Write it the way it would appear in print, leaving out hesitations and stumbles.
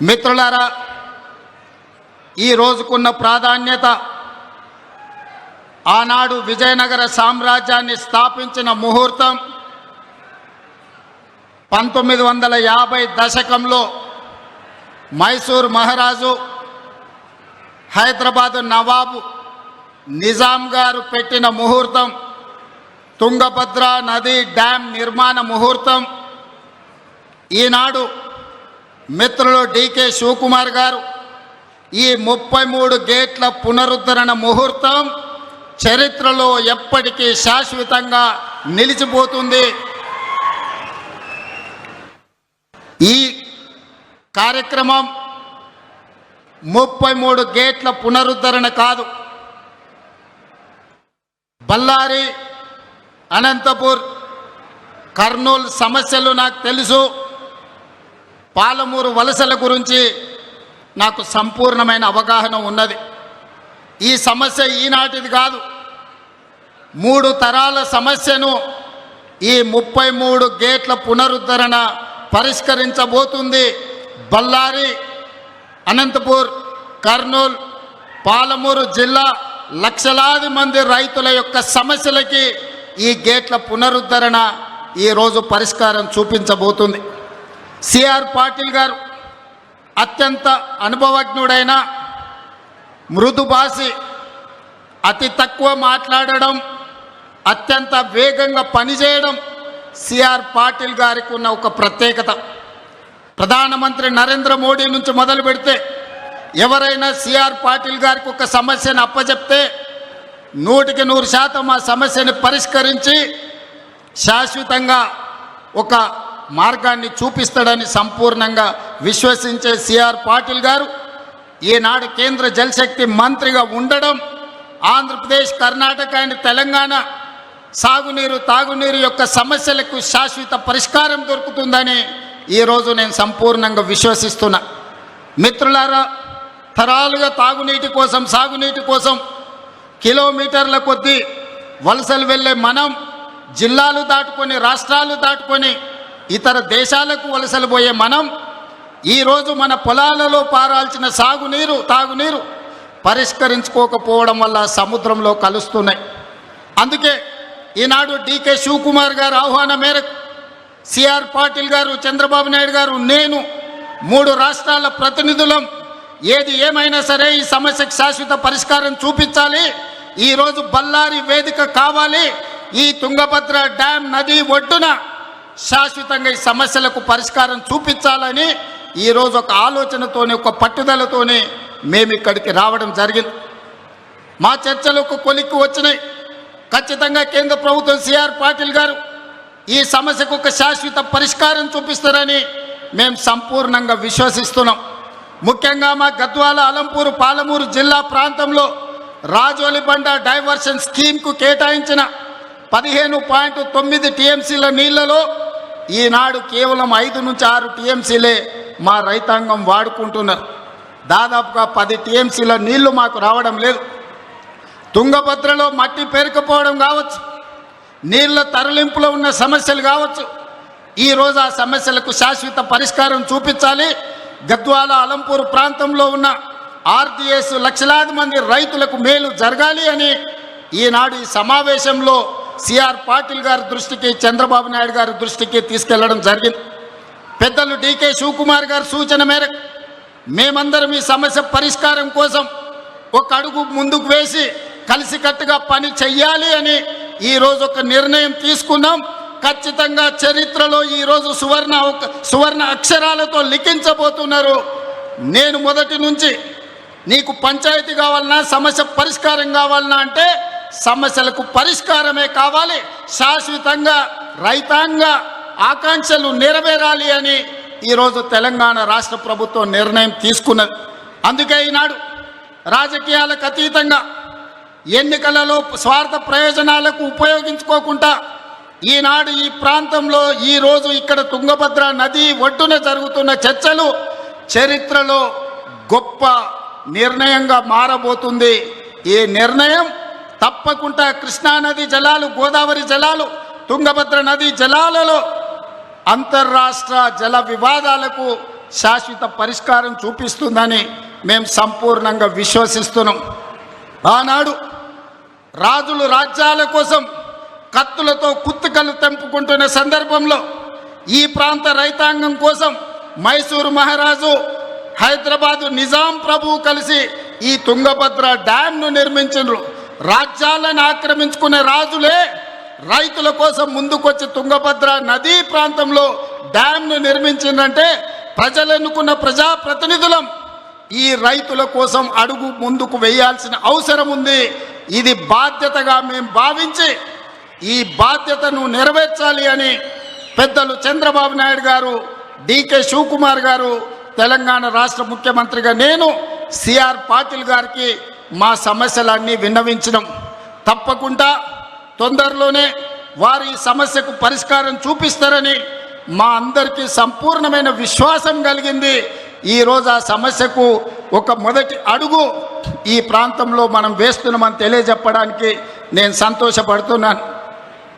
మిత్రులారా, ఈ రోజుకున్న ప్రాధాన్యత ఆనాడు విజయనగర సామ్రాజ్యాన్ని స్థాపించిన ముహూర్తం 1950 దశకంలో మైసూర్ మహారాజు హైదరాబాద్ నవాబు నిజాం గారు పెట్టిన ముహూర్తం, తుంగభద్ర నది డ్యామ్ నిర్మాణ ముహూర్తం. ఈనాడు మిత్రులు డికే శివకుమార్ గారు ఈ 33 గేట్ల పునరుద్ధరణ ముహూర్తం చరిత్రలో ఎప్పటికీ శాశ్వతంగా నిలిచిపోతుంది. ఈ కార్యక్రమం 33 గేట్ల పునరుద్ధరణ కాదు, బళ్ళారి, అనంతపూర్, కర్నూలు సమస్యలు నాకు తెలుసు. పాలమూరు వలసల గురించి నాకు సంపూర్ణమైన అవగాహన ఉన్నది. ఈ సమస్య ఈనాటిది కాదు, 3 తరాల సమస్యను ఈ 33 గేట్ల పునరుద్ధరణ పరిష్కరించబోతుంది. బళ్ళారి, అనంతపూర్, కర్నూలు, పాలమూరు జిల్లా లక్షలాది మంది రైతుల యొక్క సమస్యలకి ఈ గేట్ల పునరుద్ధరణ ఈరోజు పరిష్కారం చూపించబోతుంది. సిఆర్ పాటిల్ గారు అత్యంత అనుభవజ్ఞుడైన, మృదుభాషి, అతి తక్కువ మాట్లాడడం, అత్యంత వేగంగా పనిచేయడం సిఆర్ పాటిల్ గారికి ఉన్న ఒక ప్రత్యేకత. ప్రధానమంత్రి నరేంద్ర మోడీ నుంచి మొదలు పెడితే ఎవరైనా సిఆర్ పాటిల్ గారికి ఒక సమస్యను అప్పచెప్తే 100% ఆ సమస్యని పరిష్కరించి శాశ్వతంగా ఒక మార్గాన్ని చూపిస్తాడని సంపూర్ణంగా విశ్వసించే సిఆర్ పాటిల్ గారు ఈనాడు కేంద్ర జలశక్తి మంత్రిగా ఉండడం, ఆంధ్రప్రదేశ్, కర్ణాటక అండ్ తెలంగాణ సాగునీరు, తాగునీరు యొక్క సమస్యలకు శాశ్వత పరిష్కారం దొరుకుతుందని ఈరోజు నేను సంపూర్ణంగా విశ్వసిస్తున్నా. మిత్రులారా, తరాలుగా తాగునీటి కోసం, సాగునీటి కోసం కిలోమీటర్ల కొద్దీ వలసలు వెళ్ళే మనం జిల్లాలు దాటుకొని, రాష్ట్రాలు దాటుకొని ఇతర దేశాలకు వలసలు పోయే మనం ఈరోజు మన పొలాలలో పారాల్సిన సాగునీరు, తాగునీరు పరిష్కరించుకోకపోవడం వల్ల సముద్రంలో కలుస్తున్నాయి. అందుకే ఈనాడు డికే శివకుమార్ గారు ఆహ్వానం మేరకు సిఆర్ పాటిల్ గారు, చంద్రబాబు నాయుడు గారు, నేను 3 రాష్ట్రాల ప్రతినిధులం ఏది ఏమైనా సరే ఈ సమస్యకు శాశ్వత పరిష్కారం చూపించాలి. ఈరోజు బళ్ళారి వేదిక కావాలి. ఈ తుంగభద్ర డ్యామ్ నది ఒడ్డున శాశ్వతంగా ఈ సమస్యలకు పరిష్కారం చూపించాలని ఈరోజు ఒక ఆలోచనతోనే, ఒక పట్టుదలతోనే మేము ఇక్కడికి రావడం జరిగింది. మా చర్చలకు కొలిక్కి వచ్చినాయి. ఖచ్చితంగా కేంద్ర ప్రభుత్వం, సిఆర్ పాటిల్ గారు ఈ సమస్యకు ఒక శాశ్వత పరిష్కారం చూపిస్తారని మేము సంపూర్ణంగా విశ్వసిస్తున్నాం. ముఖ్యంగా మా గద్వాల, అలంపూరు, పాలమూరు జిల్లా ప్రాంతంలో రాజోలిబండ డైవర్షన్ స్కీమ్కు కేటాయించిన 15.9 టీఎంసీల నీళ్లలో ఈనాడు కేవలం 5 నుంచి 6 టీఎంసీలే మా రైతాంగం వాడుకుంటున్నారు. దాదాపుగా 10 టీఎంసీల నీళ్లు మాకు రావడం లేదు. తుంగభద్రలో మట్టి పేరుకుపోవడం కావచ్చు, నీళ్ల తరలింపులో ఉన్న సమస్యలు కావచ్చు, ఈరోజు ఆ సమస్యలకు శాశ్వత పరిష్కారం చూపించాలి. గద్వాల, అలంపూరు ప్రాంతంలో ఉన్న ఆర్డీఎస్ లక్షలాది మంది రైతులకు మేలు జరగాలి అని ఈనాడు ఈ సమావేశంలో సిఆర్ పాటిల్ గారి దృష్టికి, చంద్రబాబు నాయుడు గారి దృష్టికి తీసుకెళ్లడం జరిగింది. పెద్దలు డికే శివకుమార్ గారి సూచన మేరకు మేమందరం ఈ సమస్య పరిష్కారం కోసం ఒక అడుగు ముందుకు వేసి కలిసికట్టుగా పని చెయ్యాలి అని ఈరోజు ఒక నిర్ణయం తీసుకున్నాం. ఖచ్చితంగా చరిత్రలో ఈరోజు సువర్ణ అక్షరాలతో లిఖించబోతున్నారు. నేను మొదటి నుంచి నీకు పంచాయతీ కావాలన్నా, సమస్య పరిష్కారం కావాలన్నా అంటే సమస్యలకు పరిష్కారమే కావాలి, శాశ్వతంగా రైతాంగ ఆకాంక్షలు నెరవేరాలి అని ఈరోజు తెలంగాణ రాష్ట్ర ప్రభుత్వం నిర్ణయం తీసుకున్నది. అందుకే ఈనాడు రాజకీయాలకు అతీతంగా, ఎన్నికలలో స్వార్థ ప్రయోజనాలకు ఉపయోగించుకోకుండా ఈనాడు ఈ ప్రాంతంలో ఈరోజు ఇక్కడ తుంగభద్ర నది ఒడ్డున జరుగుతున్న చర్చలు చరిత్రలో గొప్ప నిర్ణయంగా మారబోతుంది. ఈ నిర్ణయం తప్పకుండా కృష్ణానది జలాలు, గోదావరి జలాలు, తుంగభద్ర నది జలాలలో అంతర్రాష్ట్ర జల వివాదాలకు శాశ్వత పరిష్కారం చూపిస్తుందని మేము సంపూర్ణంగా విశ్వసిస్తున్నాం. ఆనాడు రాజులు రాజ్యాల కోసం కత్తులతో కుత్తుకలు తెంపుకుంటున్న సందర్భంలో ఈ ప్రాంత రైతాంగం కోసం మైసూరు మహారాజు, హైదరాబాదు నిజాం ప్రభువు కలిసి ఈ తుంగభద్ర డ్యాంను నిర్మించారు. రాజ్యాలను ఆక్రమించుకునే రాజులే రైతుల కోసం ముందుకొచ్చి తుంగభద్ర నదీ ప్రాంతంలో డ్యాంను నిర్మించిందంటే ప్రజలు ఎన్నుకున్న ప్రజాప్రతినిధులం ఈ రైతుల కోసం అడుగు ముందుకు వేయాల్సిన అవసరం ఉంది. ఇది బాధ్యతగా మేము భావించి ఈ బాధ్యతను నెరవేర్చాలి అని పెద్దలు చంద్రబాబు నాయుడు గారు, డికే శివకుమార్ గారు, తెలంగాణ రాష్ట్ర ముఖ్యమంత్రిగా నేను సిఆర్ పాటిల్ గారికి మా సమస్యలన్నీ విన్నవించడం. తప్పకుండా తొందరలోనే వారి సమస్యకు పరిష్కారం చూపిస్తారని మా అందరికీ సంపూర్ణమైన విశ్వాసం కలిగింది. ఈరోజు ఆ సమస్యకు ఒక మొదటి అడుగు ఈ ప్రాంతంలో మనం వేస్తున్నామని తెలియజెప్పడానికి నేను సంతోషపడుతున్నాను.